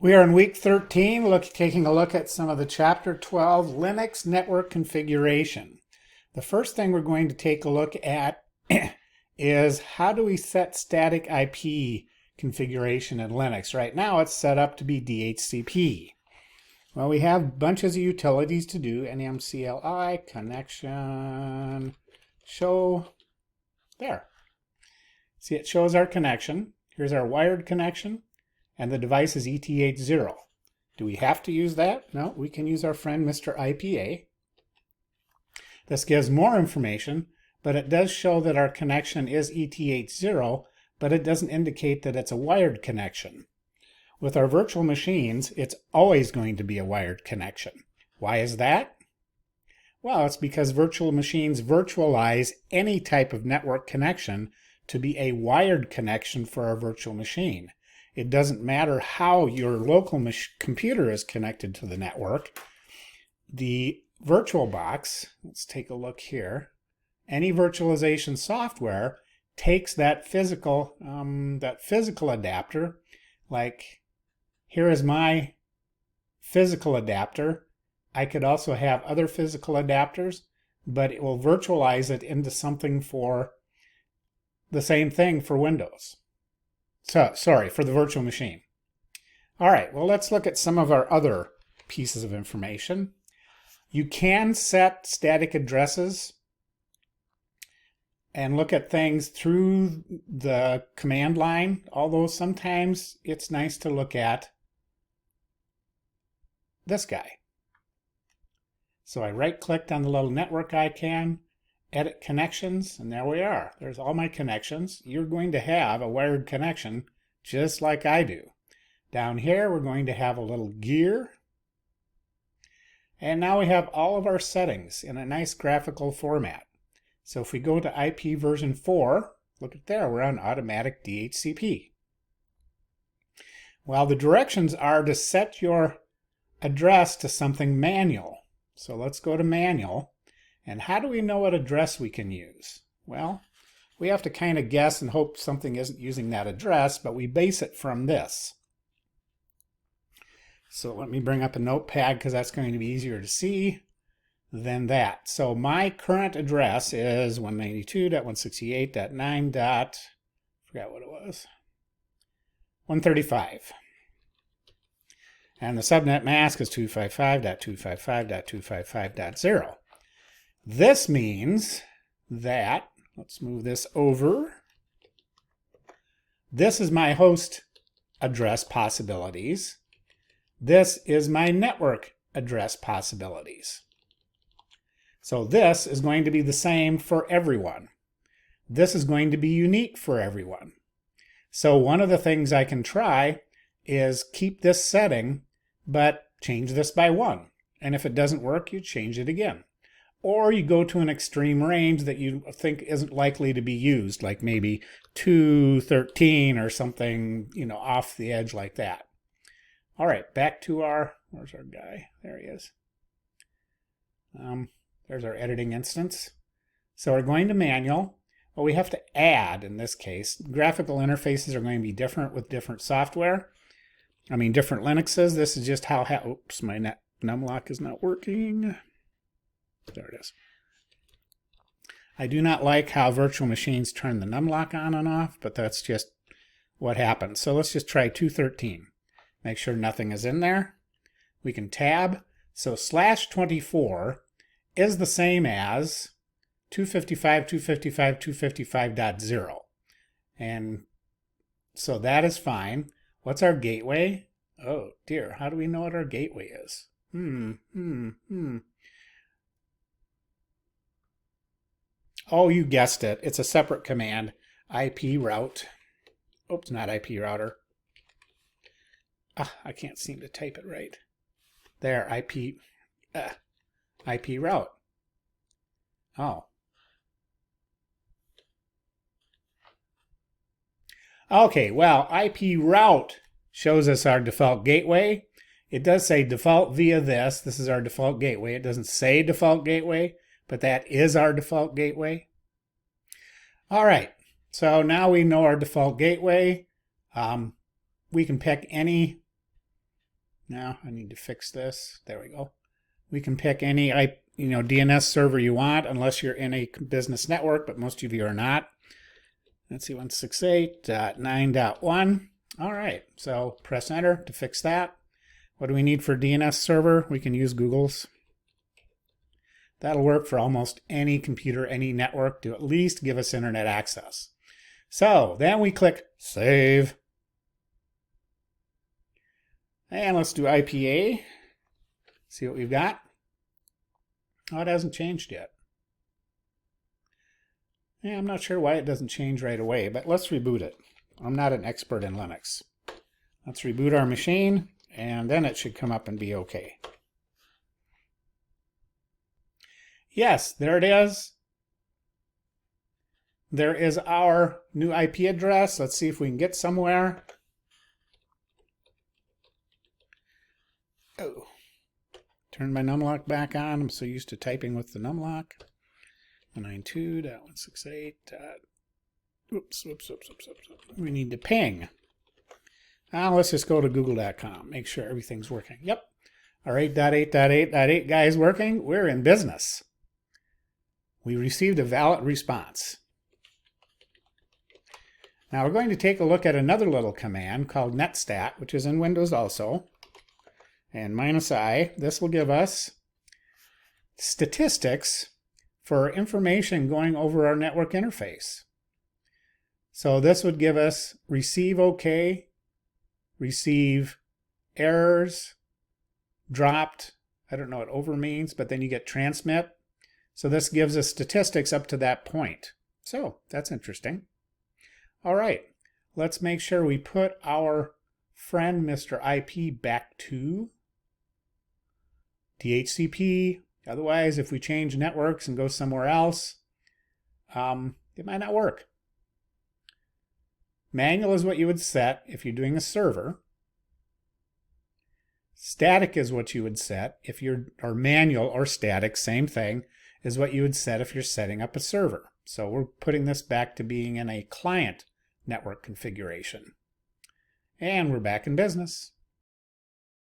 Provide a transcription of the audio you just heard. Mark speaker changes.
Speaker 1: We are in week 13, taking a look at some of the chapter 12 Linux network configuration. The first thing we're going to take a look at is how do we set static IP configuration in Linux. Right now it's set up to be DHCP. Well, we have bunches of utilities to do. NMCLI, connection, show, there. See, it shows our connection. Here's our wired connection. And the device is ETH0. Do we have to use that? No, we can use our friend Mr. IPA. This gives more information, but it does show that our connection is ETH0, but it doesn't indicate that it's a wired connection. With our virtual machines, it's always going to be a wired connection. Why is that? Well, it's because virtual machines virtualize any type of network connection to be a wired connection for our virtual machine. It doesn't matter how your local computer is connected to the network. The VirtualBox, let's take a look here. Any virtualization software takes that physical adapter. Like here is my physical adapter. I could also have other physical adapters, but it will virtualize it into something for the same thing for Windows. So, sorry, for the virtual machine. All right, well, let's look at some of our other pieces of information. You can set static addresses and look at things through the command line, although sometimes it's nice to look at this guy. So I right-clicked on the little network icon, edit connections, and there we are. There's all my connections. You're going to have a wired connection just like I do. Down here we're going to have a little gear. And now we have all of our settings in a nice graphical format. So if we go to IP version 4, look at there, we're on automatic DHCP. Well, the directions are to set your address to something manual. So let's go to manual. And how do we know what address we can use? Well, we have to kind of guess and hope something isn't using that address, but we base it from this. So let me bring up a notepad because that's going to be easier to see than that. So my current address is 192.168.9. Forgot what it was. 135. And the subnet mask is 255.255.255.0. This means that, let's move this over. This is my host address possibilities. This is my network address possibilities. So this is going to be the same for everyone. This is going to be unique for everyone. So one of the things I can try is keep this setting, but change this by 1. And if it doesn't work, you change it again. Or you go to an extreme range that you think isn't likely to be used, like maybe 213 or something, off the edge like that. All right, back to where's our guy? There he is. There's our editing instance. So we're going to manual. Well, we have to add, in this case. Graphical interfaces are going to be different with different software. Different Linuxes. This is just how, oops, my numlock is not working. There it is. I do not like how virtual machines turn the numlock on and off, but that's just what happens. So let's just try 213. Make sure nothing is in there. We can tab. So /24 is the same as 255.255.255.0. And so that is fine. What's our gateway? Oh dear, how do we know what our gateway is? Oh, you guessed it. It's a separate command. IP route. Oops, not IP router. I can't seem to type it right. There, IP route. Oh. Okay, well, IP route shows us our default gateway. It does say default via this. This is our default gateway. It doesn't say default gateway, but that is our default gateway. All right, so now we know our default gateway. We can pick any Now I need to fix this. There we go. We can pick any DNS server you want, unless you're in a business network, but most of you are not. Let's see, 168.9.1. All right, so press enter to fix that. What do we need for DNS server? We can use Google's. That'll work for almost any computer, any network, to at least give us internet access. So then we click Save. And let's do IPA. See what we've got. Oh, it hasn't changed yet. Yeah, I'm not sure why it doesn't change right away, but let's reboot it. I'm not an expert in Linux. Let's reboot our machine, and then it should come up and be okay. Yes, there it is. There is our new IP address. Let's see if we can get somewhere. Oh, turn my numlock back on. I'm so used to typing with the numlock. 192.168. Oops. We need to ping. Now let's just go to google.com. Make sure everything's working. Yep. Our 8.8.8.8 guy is working. We're in business. We received a valid response. Now we're going to take a look at another little command called netstat, which is in Windows also. And -i, this will give us statistics for information going over our network interface. So this would give us receive OK, receive errors, dropped, I don't know what over means, but then you get transmit. So this gives us statistics up to that point. So that's interesting. All right, let's make sure we put our friend Mr. IP back to DHCP. Otherwise, if we change networks and go somewhere else, it might not work. Manual is what you would set if you're doing a server. Static is what you would set if you're, or manual or static, same thing, is what you would set if you're setting up a server. So we're putting this back to being in a client network configuration. And we're back in business.